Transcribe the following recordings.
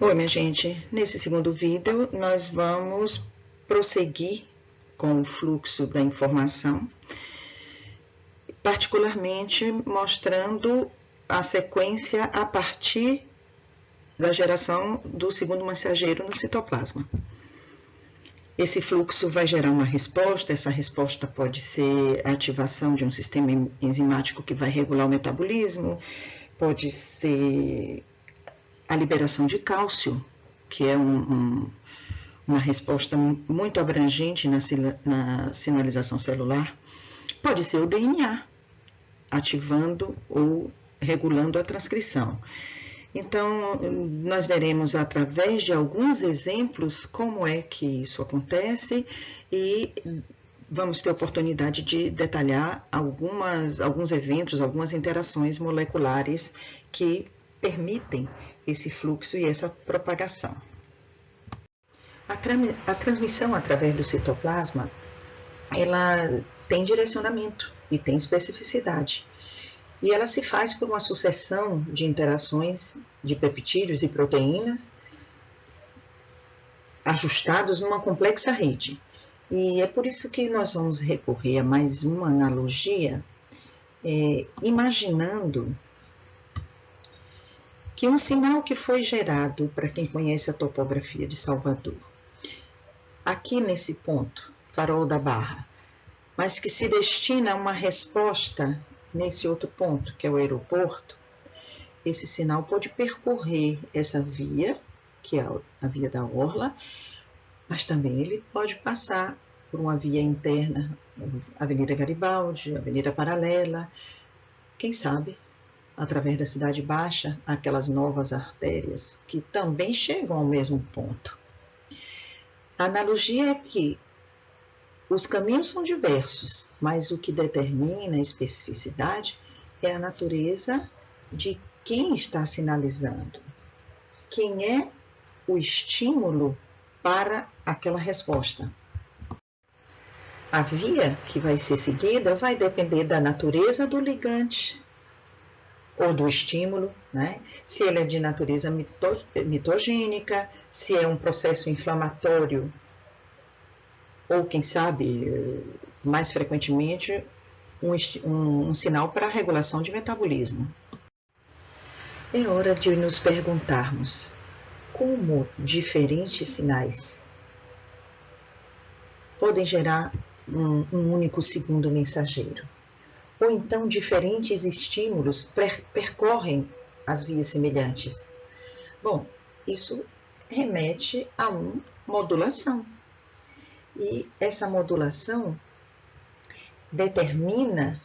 Oi, minha gente. Nesse segundo vídeo, nós vamos prosseguir com o fluxo da informação, particularmente mostrando a sequência a partir da geração do segundo mensageiro no citoplasma. Esse fluxo vai gerar uma resposta, essa resposta pode ser a ativação de um sistema enzimático que vai regular o metabolismo, pode ser a liberação de cálcio, que é uma resposta muito abrangente na sinalização celular. Pode ser o DNA, ativando ou regulando a transcrição. Então, nós veremos através de alguns exemplos como é que isso acontece e vamos ter oportunidade de detalhar alguns eventos, algumas interações moleculares que permitem esse fluxo e essa propagação. A transmissão através do citoplasma, ela tem direcionamento e tem especificidade. E ela se faz por uma sucessão de interações de peptídeos e proteínas ajustados numa complexa rede. E é por isso que nós vamos recorrer a mais uma analogia, imaginando que um sinal que foi gerado, para quem conhece a topografia de Salvador, aqui nesse ponto, Farol da Barra, mas que se destina a uma resposta nesse outro ponto, que é o aeroporto, esse sinal pode percorrer essa via, que é a via da orla, mas também ele pode passar por uma via interna, Avenida Garibaldi, Avenida Paralela, quem sabe, através da Cidade Baixa, aquelas novas artérias que também chegam ao mesmo ponto. A analogia é que os caminhos são diversos, mas o que determina a especificidade é a natureza de quem está sinalizando, quem é o estímulo para aquela resposta. A via que vai ser seguida vai depender da natureza do ligante ou do estímulo, né? Se ele é de natureza mitogênica, se é um processo inflamatório, ou quem sabe, mais frequentemente, um sinal para a regulação de metabolismo. É hora de nos perguntarmos como diferentes sinais podem gerar um único segundo mensageiro, ou então diferentes estímulos percorrem as vias semelhantes. Bom, isso remete a uma modulação. E essa modulação determina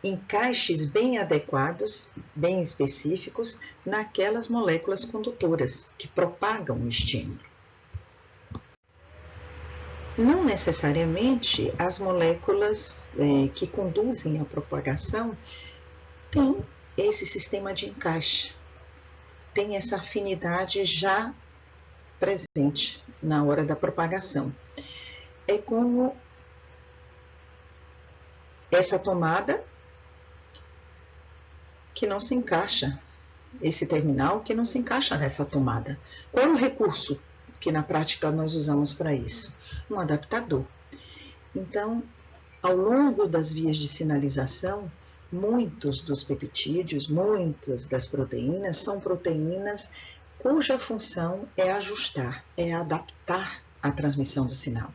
encaixes bem adequados, bem específicos, naquelas moléculas condutoras que propagam o estímulo. Não necessariamente as moléculas que conduzem a propagação têm esse sistema de encaixe, tem essa afinidade já presente na hora da propagação. É como essa tomada que não se encaixa, esse terminal que não se encaixa nessa tomada. Qual é o recurso que na prática nós usamos para isso? Um adaptador. Então, ao longo das vias de sinalização, muitos dos peptídeos, muitas das proteínas são proteínas cuja função é ajustar, é adaptar a transmissão do sinal.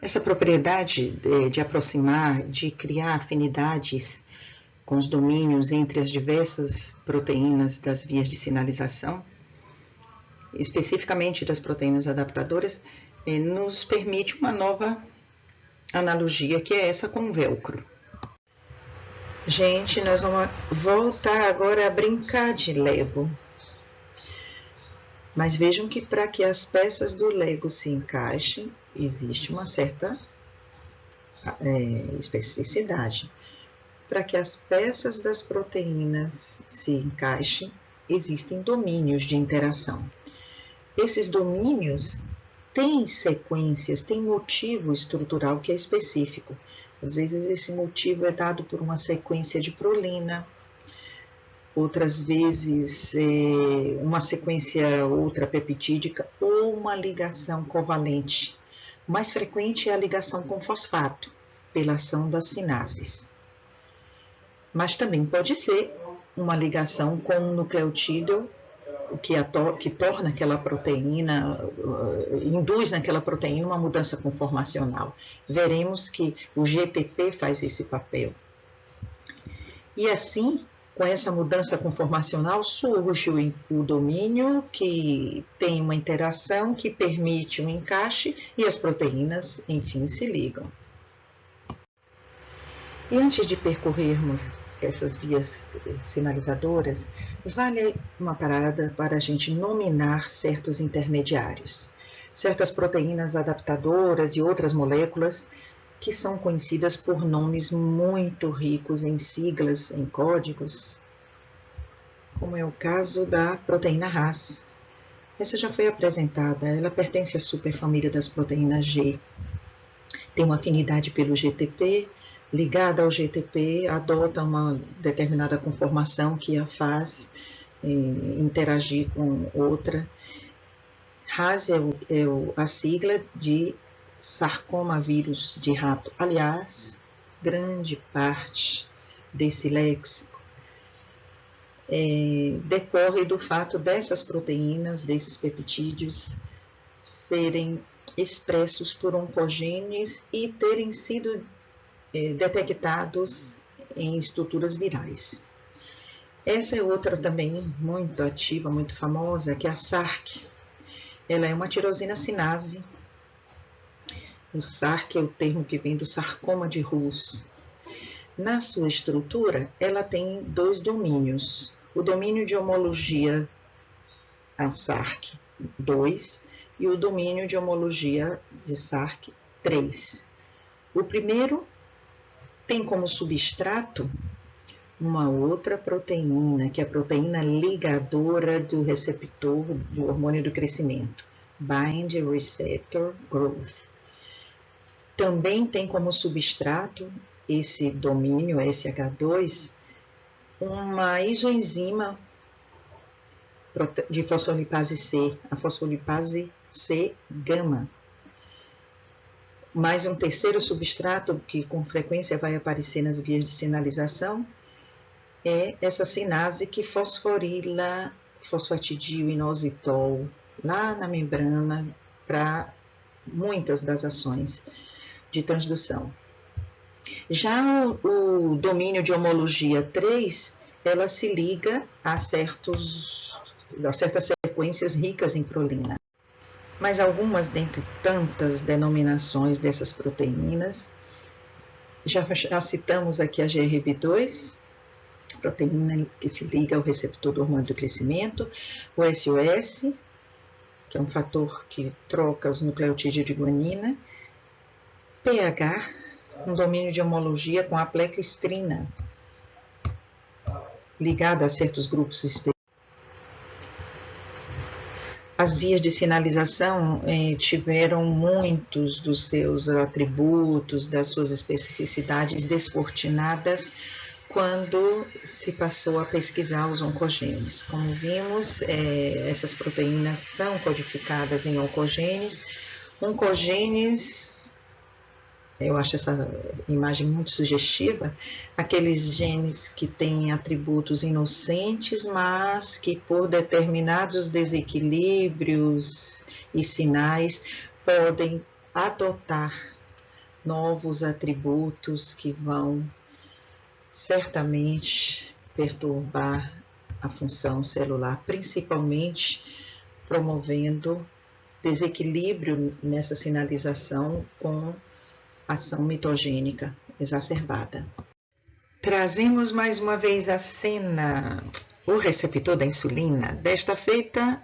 Essa propriedade de aproximar, de criar afinidades com os domínios entre as diversas proteínas das vias de sinalização, especificamente das proteínas adaptadoras, nos permite uma nova analogia, que é essa com o velcro. Gente, nós vamos voltar agora a brincar de Lego. Mas vejam que para que as peças do Lego se encaixem, existe uma certa especificidade. Para que as peças das proteínas se encaixem, existem domínios de interação. Esses domínios têm sequências, têm motivo estrutural que é específico. Às vezes esse motivo é dado por uma sequência de prolina, outras vezes uma sequência ultrapeptídica ou uma ligação covalente. O mais frequente é a ligação com fosfato, pela ação das sinases. Mas também pode ser uma ligação com um nucleotídeo que torna aquela proteína, induz naquela proteína uma mudança conformacional. Veremos que o GTP faz esse papel. E assim, com essa mudança conformacional, surge o domínio que tem uma interação que permite um encaixe e as proteínas, enfim, se ligam. E antes de percorrermos essas vias sinalizadoras, vale uma parada para a gente nominar certos intermediários, certas proteínas adaptadoras e outras moléculas que são conhecidas por nomes muito ricos em siglas, em códigos, como é o caso da proteína Ras. Essa já foi apresentada, ela pertence à superfamília das proteínas G. Tem uma afinidade pelo GTP, ligada ao GTP, adota uma determinada conformação que a faz interagir com outra. Ras é a sigla de sarcoma vírus de rato. Aliás, grande parte desse léxico decorre do fato dessas proteínas, desses peptídeos, serem expressos por oncogenes e terem sido detectados em estruturas virais. Essa é outra também muito ativa, muito famosa, que é a SARC. Ela é uma tirosina sinase. O SARC é o termo que vem do sarcoma de Rous. Na sua estrutura, ela tem dois domínios. O domínio de homologia, a SARC 2, e o domínio de homologia de SARC 3. O primeiro tem como substrato uma outra proteína, que é a proteína ligadora do receptor do hormônio do crescimento, Bind Receptor Growth. Também tem como substrato esse domínio SH2 uma isoenzima de fosfolipase C, a fosfolipase C gama. Mais um terceiro substrato que com frequência vai aparecer nas vias de sinalização é essa sinase que fosforila fosfatidil-inositol lá na membrana para muitas das ações de transdução. Já o domínio de homologia 3, ela se liga a certas sequências ricas em prolina. Mas algumas dentre tantas denominações dessas proteínas, já citamos aqui a GRB2, proteína que se liga ao receptor do hormônio do crescimento, o SOS, que é um fator que troca os nucleotídeos de guanina, pH, um domínio de homologia com a plecoestrina, ligada a certos grupos específicos. As vias de sinalização tiveram muitos dos seus atributos, das suas especificidades descortinadas quando se passou a pesquisar os oncogenes. Como vimos, essas proteínas são codificadas em oncogenes. Oncogenes, eu acho essa imagem muito sugestiva, aqueles genes que têm atributos inocentes, mas que por determinados desequilíbrios e sinais podem adotar novos atributos que vão certamente perturbar a função celular, principalmente promovendo desequilíbrio nessa sinalização com ação mitogênica exacerbada. Trazemos mais uma vez à cena o receptor da insulina, desta feita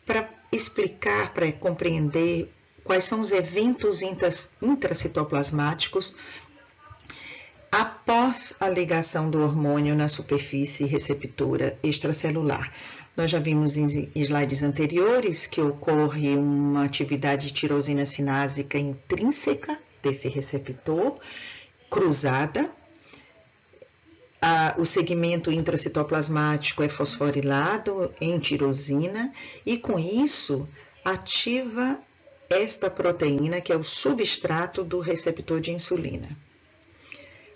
para explicar, para compreender quais são os eventos intracitoplasmáticos após a ligação do hormônio na superfície receptora extracelular. Nós já vimos em slides anteriores que ocorre uma atividade tirosina sinásica intrínseca desse receptor, cruzada, O segmento intracitoplasmático é fosforilado em tirosina e, com isso, ativa esta proteína, que é o substrato do receptor de insulina.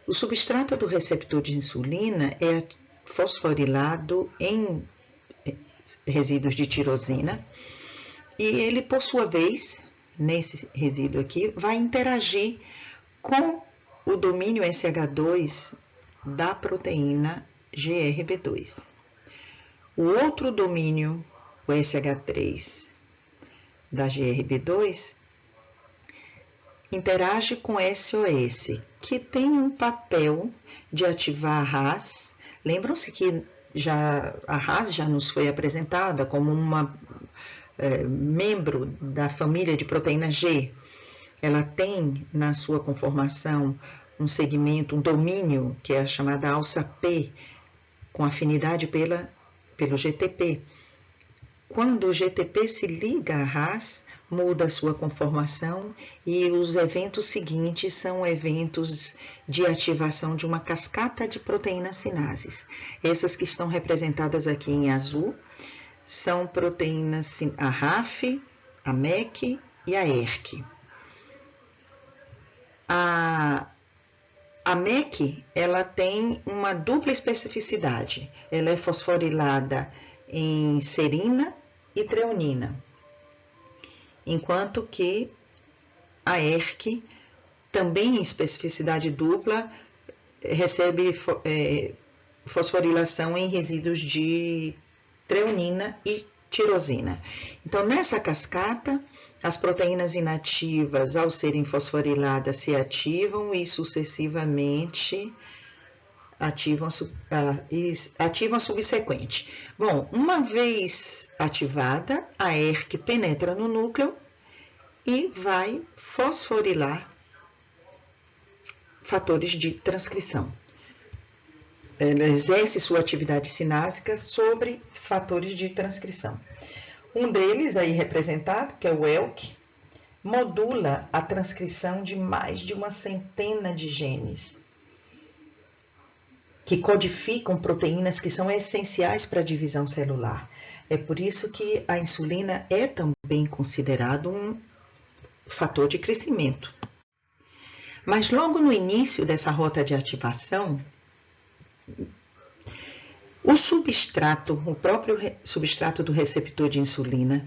O substrato do receptor de insulina é fosforilado em resíduos de tirosina e ele, por sua vez, nesse resíduo aqui, vai interagir com o domínio SH2 da proteína GRB2. O outro domínio, o SH3 da GRB2, interage com SOS, que tem um papel de ativar a RAS. Lembram-se que a RAS já nos foi apresentada como uma membro da família de proteína G. Ela tem na sua conformação um segmento, um domínio, que é a chamada alça P, com afinidade pelo GTP. Quando o GTP se liga à RAS, muda a sua conformação e os eventos seguintes são eventos de ativação de uma cascata de proteínas sinases. Essas que estão representadas aqui em azul são proteínas, a RAF, a MEC e a ERK. A MEC, ela tem uma dupla especificidade. Ela é fosforilada em serina e treonina, enquanto que a ERK, também em especificidade dupla, recebe fosforilação em resíduos de treonina e tirosina. Então, nessa cascata, as proteínas inativas, ao serem fosforiladas, se ativam e sucessivamente ativam a subsequente. Bom, uma vez ativada, a ERK penetra no núcleo e vai fosforilar fatores de transcrição. Ela exerce sua atividade sinásica sobre fatores de transcrição. Um deles, aí representado, que é o ELK, modula a transcrição de mais de uma centena de genes, que codificam proteínas que são essenciais para a divisão celular. É por isso que a insulina é também considerado um fator de crescimento. Mas logo no início dessa rota de ativação, o próprio substrato do receptor de insulina,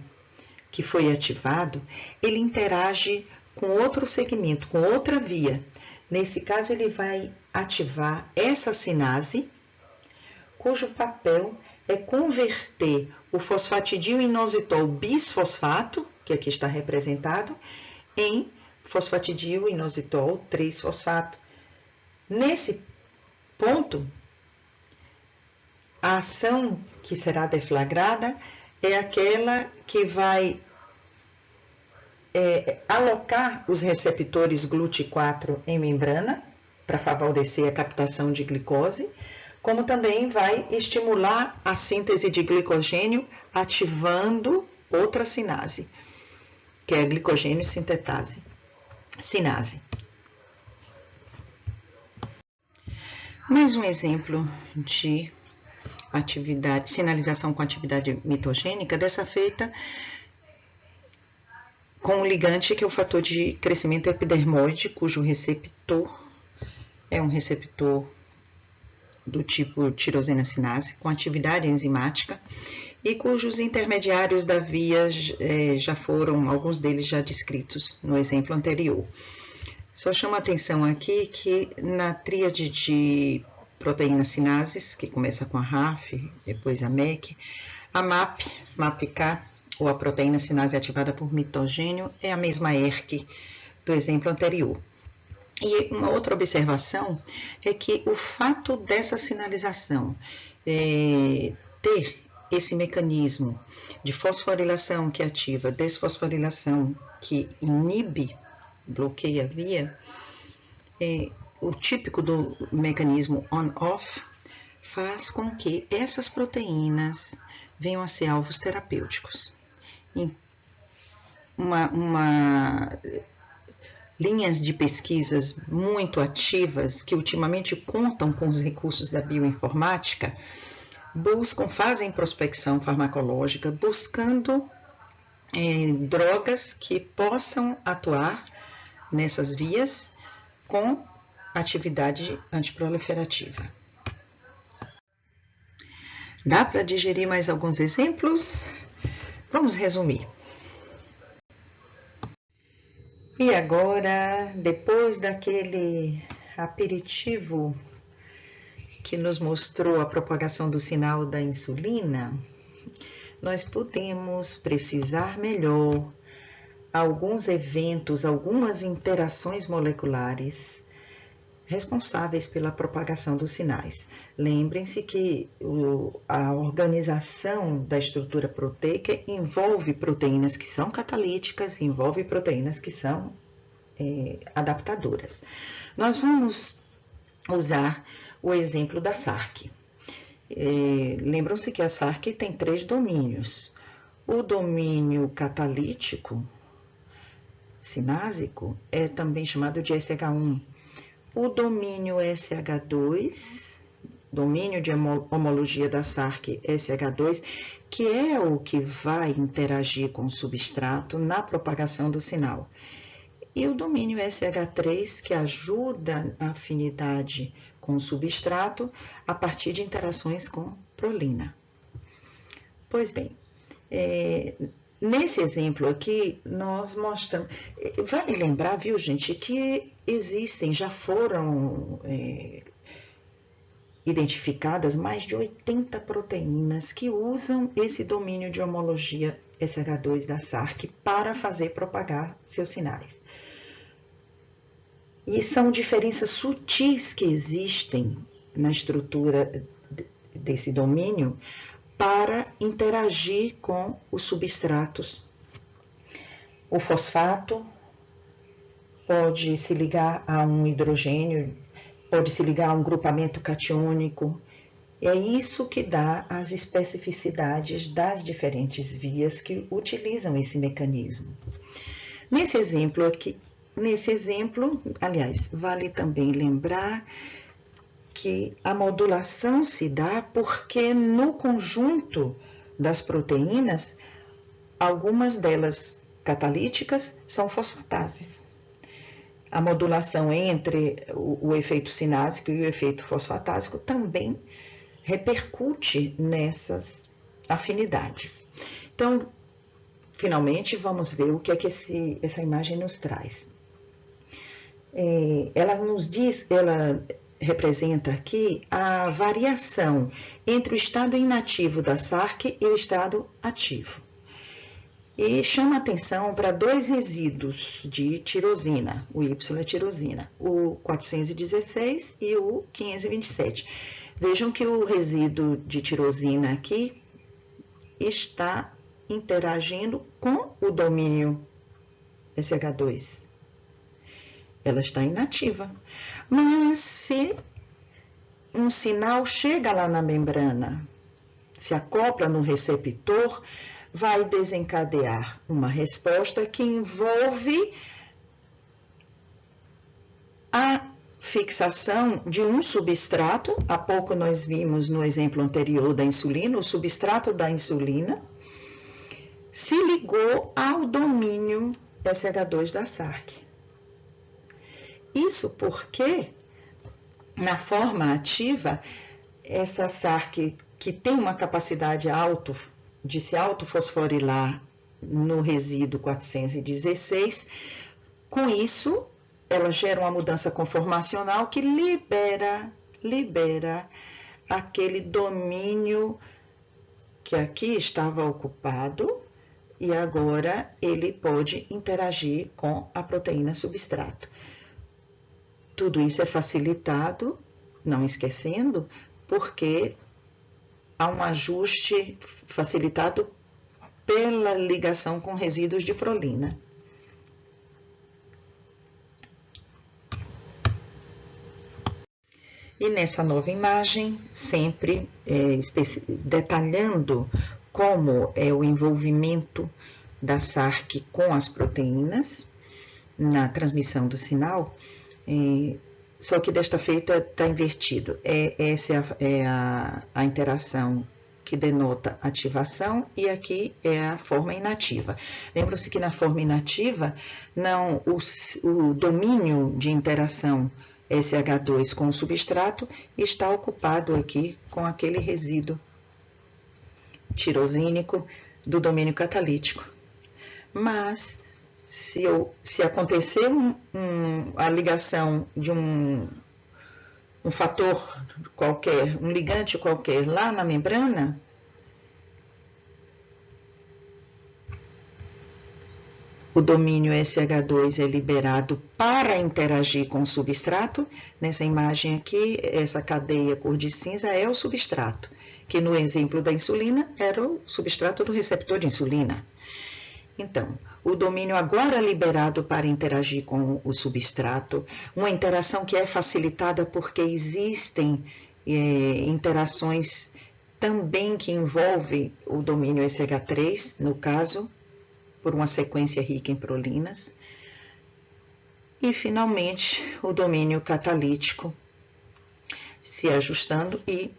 que foi ativado, ele interage com outro segmento, com outra via. Nesse caso, ele vai ativar essa sinase, cujo papel é converter o fosfatidil-inositol bisfosfato, que aqui está representado, em fosfatidil-inositol 3-fosfato. Nesse ponto, a ação que será deflagrada é aquela que vai alocar os receptores GLUT4 em membrana, para favorecer a captação de glicose, como também vai estimular a síntese de glicogênio, ativando outra sinase, que é a glicogênio sinase. Mais um exemplo de sinalização com atividade mitogênica, dessa feita com o ligante, que é o fator de crescimento epidermoide, cujo receptor é um receptor do tipo tirosina sinase, com atividade enzimática, e cujos intermediários da via já foram, alguns deles já descritos no exemplo anterior. Só chamo a atenção aqui que na tríade de proteínas sinases, que começa com a RAF, depois a MEC, a MAPK, ou a proteína sinase ativada por mitogênio, é a mesma ERK do exemplo anterior. E uma outra observação é que o fato dessa sinalização ter esse mecanismo de fosforilação que ativa, desfosforilação que inibe, bloqueia a via, o típico do mecanismo on-off, faz com que essas proteínas venham a ser alvos terapêuticos. linhas de pesquisas muito ativas que ultimamente contam com os recursos da bioinformática, fazem prospecção farmacológica buscando drogas que possam atuar nessas vias com atividade antiproliferativa. Dá para digerir mais alguns exemplos? Vamos resumir. E agora, depois daquele aperitivo que nos mostrou a propagação do sinal da insulina, nós podemos precisar melhor alguns eventos, algumas interações moleculares responsáveis pela propagação dos sinais. Lembrem-se que a organização da estrutura proteica envolve proteínas que são catalíticas, envolve proteínas que são adaptadoras. Nós vamos usar o exemplo da SARC. Lembram-se que a SARC tem 3 domínios. O domínio catalítico, sinásico, é também chamado de SH1. O domínio SH2, domínio de homologia da SARC SH2, que é o que vai interagir com o substrato na propagação do sinal. E o domínio SH3, que ajuda a afinidade com o substrato a partir de interações com prolina. Pois bem, nesse exemplo aqui, nós mostramos... Vale lembrar, viu, gente, que já foram identificadas mais de 80 proteínas que usam esse domínio de homologia SH2 da SARC para fazer propagar seus sinais. E são diferenças sutis que existem na estrutura desse domínio para interagir com os substratos. O fosfato pode se ligar a um hidrogênio, pode se ligar a um grupamento catiônico. É isso que dá as especificidades das diferentes vias que utilizam esse mecanismo. Nesse exemplo, aliás, vale também lembrar que a modulação se dá porque no conjunto das proteínas, algumas delas catalíticas são fosfatases. A modulação entre o efeito sinásico e o efeito fosfatásico também repercute nessas afinidades. Então, finalmente, vamos ver o que é que essa imagem nos traz. Ela representa aqui a variação entre o estado inativo da SARC e o estado ativo. E chama atenção para 2 resíduos de tirosina, o Y é tirosina, o 416 e o 527. Vejam que o resíduo de tirosina aqui está interagindo com o domínio SH2. Ela está inativa. Mas se um sinal chega lá na membrana, se acopla no receptor, vai desencadear uma resposta que envolve a fixação de um substrato. Há pouco nós vimos no exemplo anterior da insulina, o substrato da insulina se ligou ao domínio SH2 da SARC. Isso porque, na forma ativa, essa SARC, que tem uma capacidade de se autofosforilar no resíduo 416, com isso, ela gera uma mudança conformacional que libera aquele domínio que aqui estava ocupado e agora ele pode interagir com a proteína substrato. Tudo isso é facilitado, não esquecendo, porque há um ajuste facilitado pela ligação com resíduos de prolina. E nessa nova imagem, sempre detalhando como é o envolvimento da SARC com as proteínas, na transmissão do sinal, só que desta feita está invertido. Essa é a interação que denota ativação, e aqui é a forma inativa. Lembra-se que na forma inativa, não, o domínio de interação SH2 com o substrato está ocupado aqui com aquele resíduo tirosínico do domínio catalítico. Mas, se acontecer a ligação de um fator qualquer, um ligante qualquer lá na membrana, o domínio SH2 é liberado para interagir com o substrato. Nessa imagem aqui, essa cadeia cor de cinza é o substrato, que no exemplo da insulina era o substrato do receptor de insulina. Então, o domínio agora liberado para interagir com o substrato, uma interação que é facilitada porque existem interações também que envolvem o domínio SH3, no caso, por uma sequência rica em prolinas. E, finalmente, o domínio catalítico se ajustando e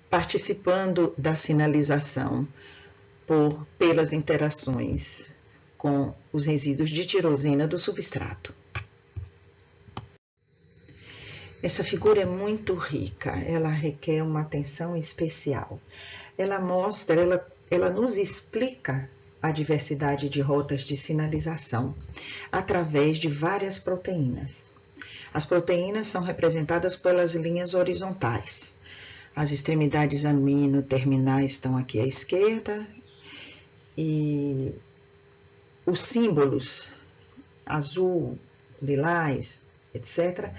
participando da sinalização pelas interações com os resíduos de tirosina do substrato. Essa figura é muito rica, ela requer uma atenção especial. Ela mostra, ela nos explica a diversidade de rotas de sinalização através de várias proteínas. As proteínas são representadas pelas linhas horizontais. As extremidades amino-terminais estão aqui à esquerda, e os símbolos azul, lilás, etc.,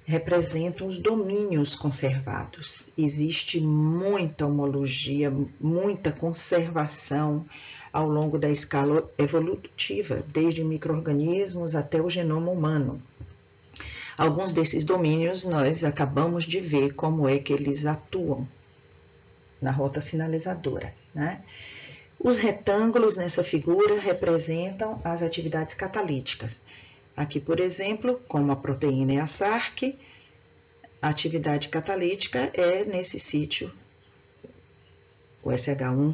representam os domínios conservados. Existe muita homologia, muita conservação ao longo da escala evolutiva, desde micro-organismos até o genoma humano. Alguns desses domínios nós acabamos de ver como é que eles atuam na rota sinalizadora, né? Os retângulos nessa figura representam as atividades catalíticas. Aqui, por exemplo, como a proteína é a SARC, a atividade catalítica é nesse sítio, o SH1,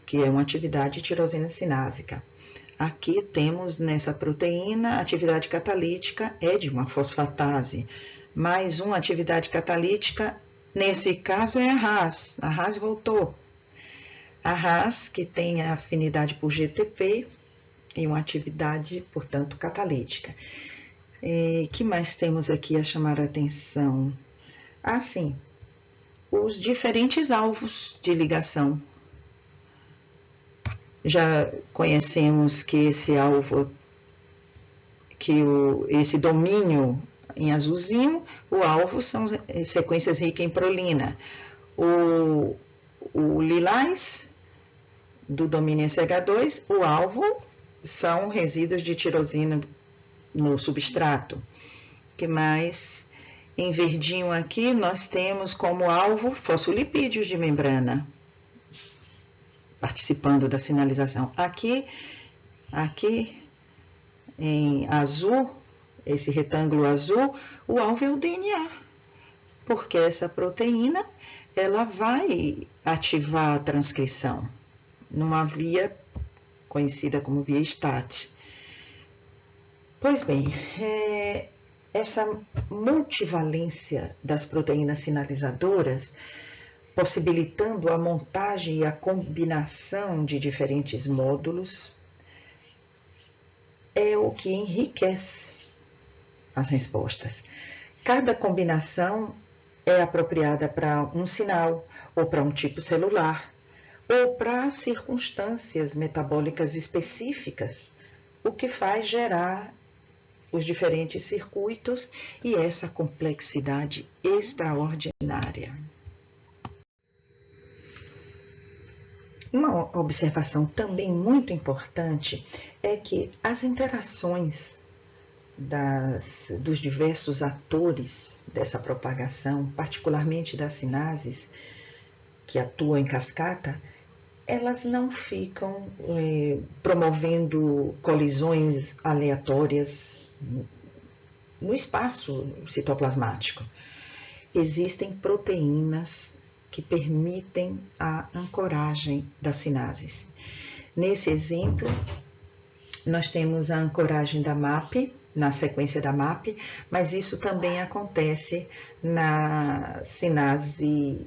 que é uma atividade tirosina sinásica. Aqui temos nessa proteína, a atividade catalítica é de uma fosfatase, mais uma atividade catalítica, nesse caso é a RAS. A RAS voltou. A RAS, que tem a afinidade por GTP e uma atividade, portanto, catalítica. Que mais temos aqui a chamar a atenção? Sim, os diferentes alvos de ligação. Já conhecemos que esse alvo, esse domínio em azulzinho, o alvo são sequências ricas em prolina. O lilás, do domínio SH2, o alvo são resíduos de tirosina no substrato. Que mais? Em verdinho aqui, nós temos como alvo fosfolipídios de membrana, participando da sinalização. Aqui em azul, esse retângulo azul, o alvo é o DNA, porque essa proteína ela vai ativar a transcrição numa via conhecida como via STAT. Pois bem, essa multivalência das proteínas sinalizadoras, possibilitando a montagem e a combinação de diferentes módulos, é o que enriquece as respostas. Cada combinação é apropriada para um sinal, ou para um tipo celular, ou para circunstâncias metabólicas específicas, o que faz gerar os diferentes circuitos e essa complexidade extraordinária. Uma observação também muito importante é que as interações dos diversos atores dessa propagação, particularmente das sinases que atuam em cascata, elas não ficam promovendo colisões aleatórias no espaço citoplasmático. Existem proteínas que permitem a ancoragem das sinases. Nesse exemplo, nós temos a ancoragem da MAP, na sequência da MAP, mas isso também acontece na sinase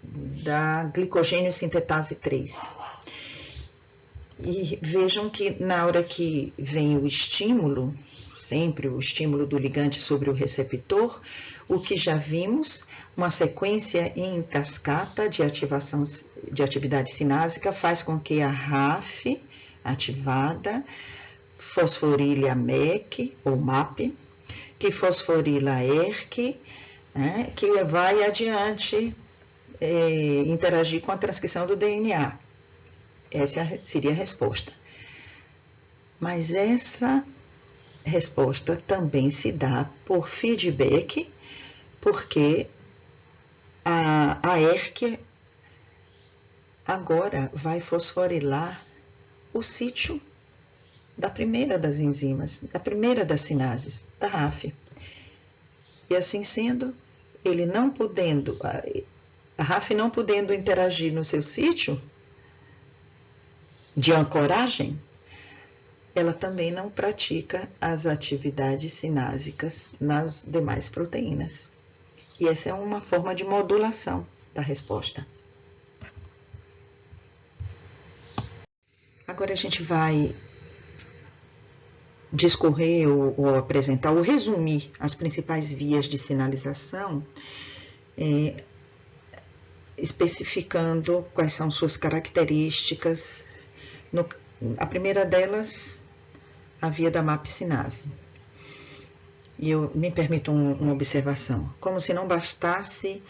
da glicogênio sintetase 3. E vejam que na hora que vem o estímulo, sempre o estímulo do ligante sobre o receptor, o que já vimos, uma sequência em cascata de ativação de atividade sinásica faz com que a RAF ativada fosforile a MEC ou MAP, que fosforila a ERK, né, que vai adiante interagir com a transcrição do DNA. Essa seria a resposta. Mas essa resposta também se dá por feedback, porque a ERK agora vai fosforilar o sítio da primeira das enzimas, da primeira das sinases, da RAF. E assim sendo, ele não podendo, a RAF não podendo interagir no seu sítio de ancoragem, ela também não pratica as atividades sinásicas nas demais proteínas. E essa é uma forma de modulação da resposta. Agora a gente vai discorrer ou apresentar ou resumir as principais vias de sinalização, especificando quais são suas características. A primeira delas, a via da MAP sinase. E eu me permito uma observação. Como se não bastasse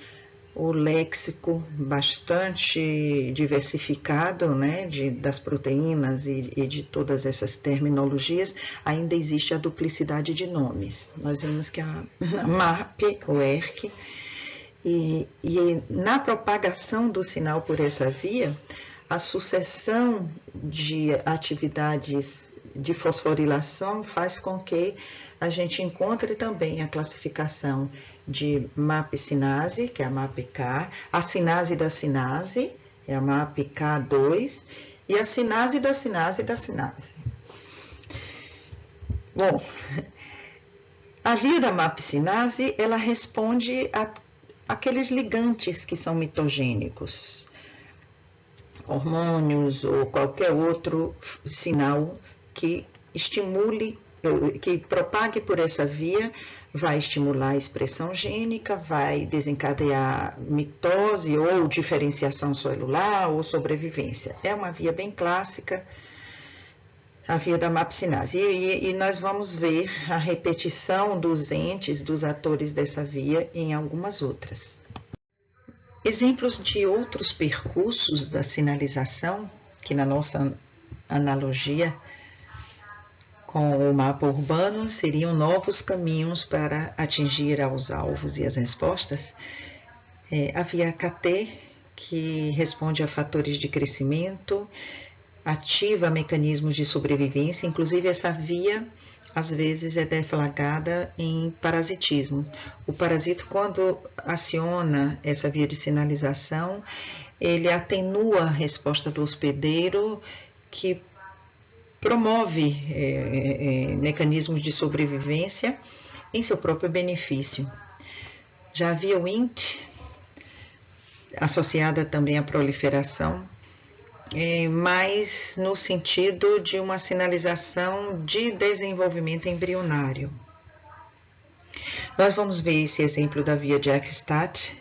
o léxico bastante diversificado, né, das proteínas e de todas essas terminologias, ainda existe a duplicidade de nomes. Nós vimos que a MAP, o ERK, e na propagação do sinal por essa via, a sucessão de atividades de fosforilação faz com que a gente encontre também a classificação de MAP sinase, que é a MAP-K, a sinase da sinase, é a MAP-K2, e a sinase da sinase da sinase. Bom, a via da MAP sinase, ela responde àqueles ligantes que são mitogênicos, hormônios ou qualquer outro sinal que estimule, que propague por essa via, vai estimular a expressão gênica, vai desencadear mitose ou diferenciação celular ou sobrevivência. É uma via bem clássica, a via da MAP sinase. E nós vamos ver a repetição dos entes, dos atores dessa via em algumas outras. Exemplos de outros percursos da sinalização, que na nossa analogia com o mapa urbano seriam novos caminhos para atingir aos alvos e as respostas. A via KT, que responde a fatores de crescimento, ativa mecanismos de sobrevivência, inclusive essa via às vezes é deflagrada em parasitismo. O parasito, quando aciona essa via de sinalização, ele atenua a resposta do hospedeiro, que promove mecanismos de sobrevivência em seu próprio benefício. Já havia o INT, associada também à proliferação, mas no sentido de uma sinalização de desenvolvimento embrionário. Nós vamos ver esse exemplo da via de Jack-Stat,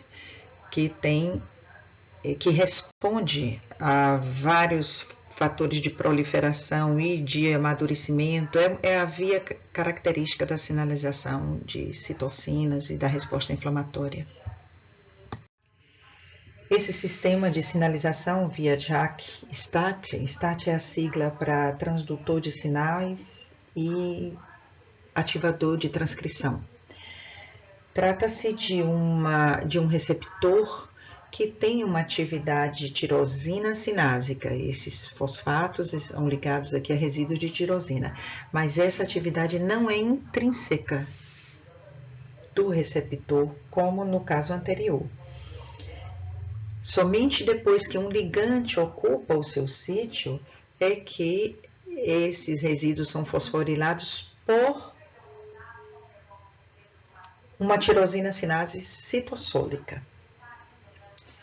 que responde a vários fatores de proliferação e de amadurecimento, é a via característica da sinalização de citocinas e da resposta inflamatória. Esse sistema de sinalização via Jack-Stat, STAT é a sigla para transdutor de sinais e ativador de transcrição. Trata-se de um receptor que tem uma atividade tirosina sinásica. Esses fosfatos são ligados aqui a resíduos de tirosina, mas essa atividade não é intrínseca do receptor, como no caso anterior. Somente depois que um ligante ocupa o seu sítio é que esses resíduos são fosforilados por uma tirosina sinase citossólica.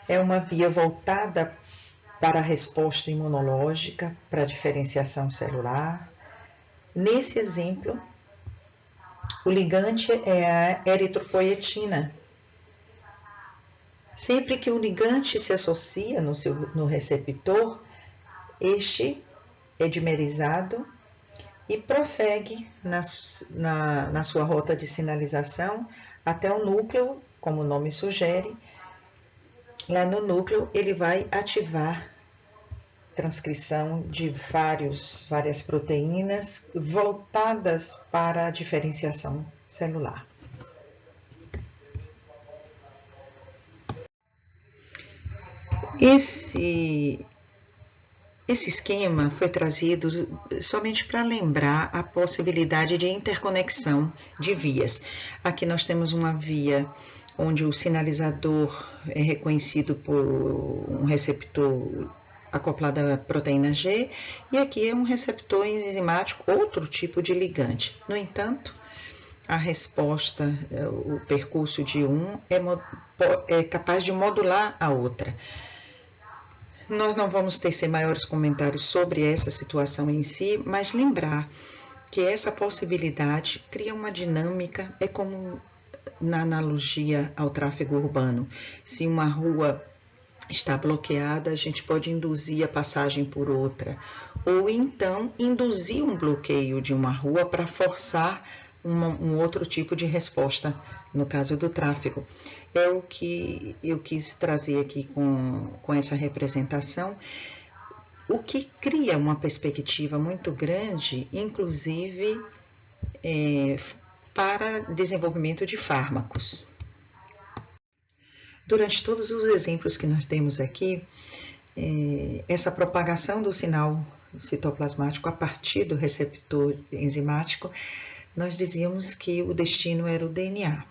É uma via voltada para a resposta imunológica, para a diferenciação celular. Nesse exemplo, o ligante é a eritropoietina. Sempre que o ligante se associa no receptor, este é dimerizado e prossegue na sua rota de sinalização até o núcleo, como o nome sugere. Lá no núcleo, ele vai ativar transcrição de várias proteínas voltadas para a diferenciação celular. Esse esquema foi trazido somente para lembrar a possibilidade de interconexão de vias. Aqui nós temos uma via onde o sinalizador é reconhecido por um receptor acoplado à proteína G, e aqui é um receptor enzimático, outro tipo de ligante. No entanto, a resposta, o percurso de um é capaz de modular a outra. Nós não vamos tecer maiores comentários sobre essa situação em si, mas lembrar que essa possibilidade cria uma dinâmica, é como na analogia ao tráfego urbano. Se uma rua está bloqueada, a gente pode induzir a passagem por outra, ou então induzir um bloqueio de uma rua para forçar um outro tipo de resposta, no caso do tráfego. É o que eu quis trazer aqui com essa representação, o que cria uma perspectiva muito grande, inclusive para desenvolvimento de fármacos. Durante todos os exemplos que nós temos aqui, essa propagação do sinal citoplasmático a partir do receptor enzimático, nós dizíamos que o destino era o DNA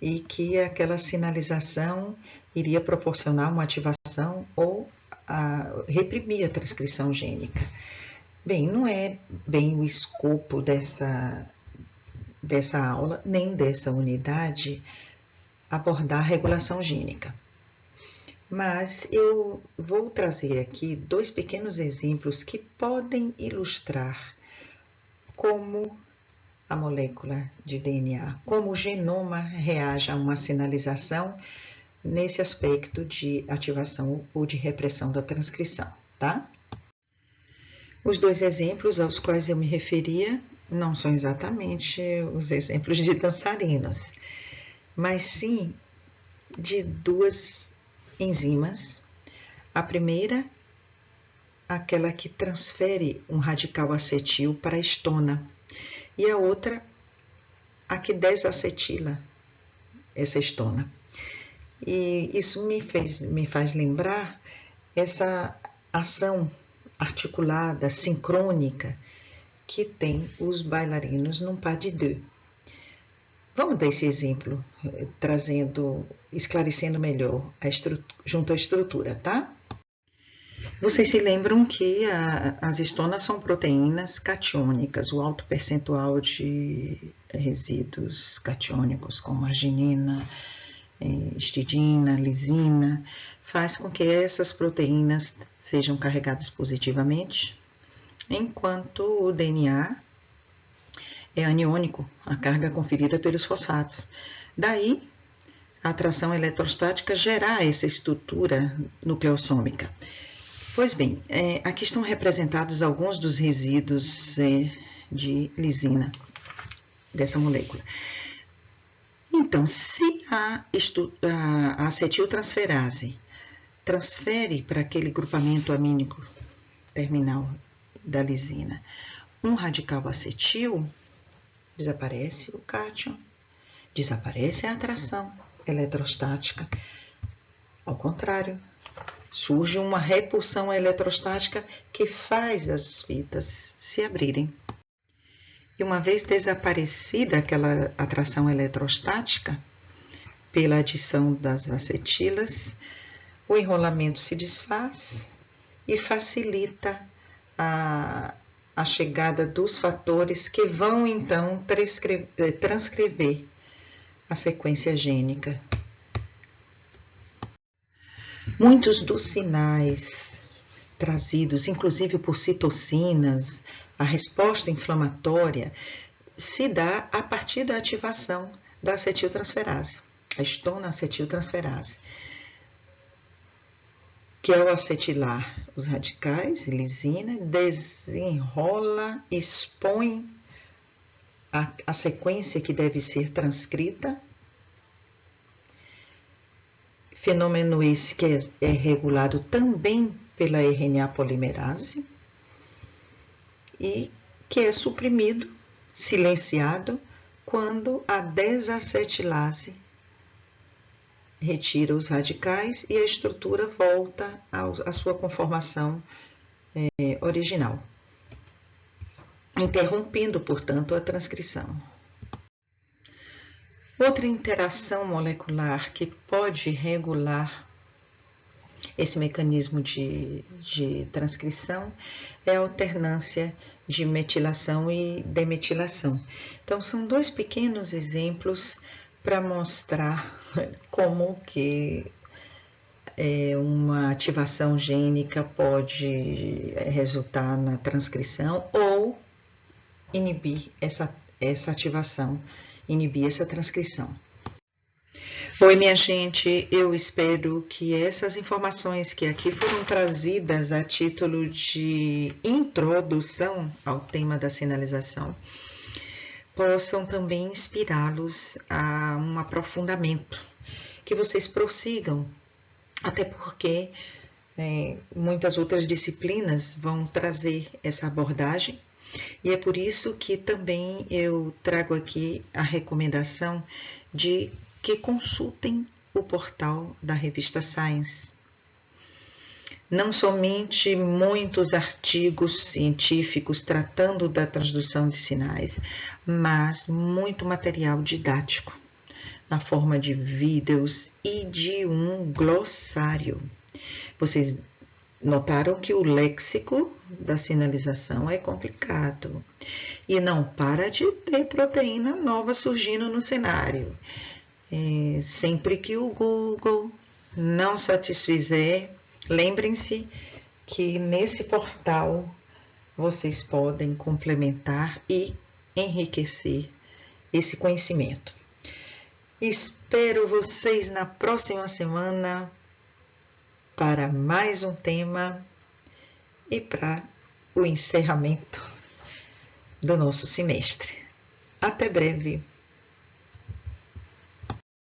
e que aquela sinalização iria proporcionar uma ativação ou reprimir a transcrição gênica. Bem, não é bem o escopo dessa aula, nem dessa unidade, abordar a regulação gênica. Mas eu vou trazer aqui 2 pequenos exemplos que podem ilustrar como a molécula de DNA, como o genoma reage a uma sinalização nesse aspecto de ativação ou de repressão da transcrição, tá? Os 2 exemplos aos quais eu me referia não são exatamente os exemplos de dançarinos, mas sim de 2 enzimas. A primeira, aquela que transfere um radical acetil para a estona, e a outra, a que desacetila essa estona. E isso me faz lembrar essa ação articulada, sincrônica, que tem os bailarinos num pas de deux. Vamos dar esse exemplo, esclarecendo melhor junto à estrutura, tá? Vocês se lembram que as estonas são proteínas catiônicas, o alto percentual de resíduos catiônicos, como arginina, histidina, lisina, faz com que essas proteínas sejam carregadas positivamente, enquanto o DNA é aniônico, a carga conferida pelos fosfatos. Daí, a atração eletrostática gerar essa estrutura nucleossômica. Pois bem, aqui estão representados alguns dos resíduos de lisina dessa molécula. Então, se a acetiltransferase transfere para aquele grupamento amínico terminal da lisina um radical acetil, desaparece o cátion, desaparece a atração eletrostática, Ao contrário, surge uma repulsão eletrostática que faz as fitas se abrirem. E uma vez desaparecida aquela atração eletrostática, pela adição das acetilas, o enrolamento se desfaz e facilita a chegada dos fatores que vão então transcrever a sequência gênica. Muitos dos sinais trazidos, inclusive por citocinas, a resposta inflamatória, se dá a partir da ativação da acetiltransferase, a estonacetiltransferase, que ao acetilar os radicais, lisina, desenrola, expõe a sequência que deve ser transcrita, fenômeno esse que é regulado também pela RNA polimerase e que é suprimido, silenciado, quando a desacetilase retira os radicais e a estrutura volta à sua conformação original, interrompendo, portanto, a transcrição. Outra interação molecular que pode regular esse mecanismo de transcrição é a alternância de metilação e demetilação. Então, são dois pequenos exemplos para mostrar como que uma ativação gênica pode resultar na transcrição ou inibir essa ativação, inibir essa transcrição. Oi, minha gente, eu espero que essas informações que aqui foram trazidas a título de introdução ao tema da sinalização possam também inspirá-los a um aprofundamento, que vocês prossigam, até porque muitas outras disciplinas vão trazer essa abordagem, e é por isso que também eu trago aqui a recomendação de que consultem o portal da revista Science. Não somente muitos artigos científicos tratando da transdução de sinais, mas muito material didático, na forma de vídeos e de um glossário. Vocês notaram que o léxico da sinalização é complicado e não para de ter proteína nova surgindo no cenário. Sempre que o Google não satisfizer, lembrem-se que nesse portal vocês podem complementar e enriquecer esse conhecimento. Espero vocês na próxima semana para mais um tema e para o encerramento do nosso semestre. Até breve!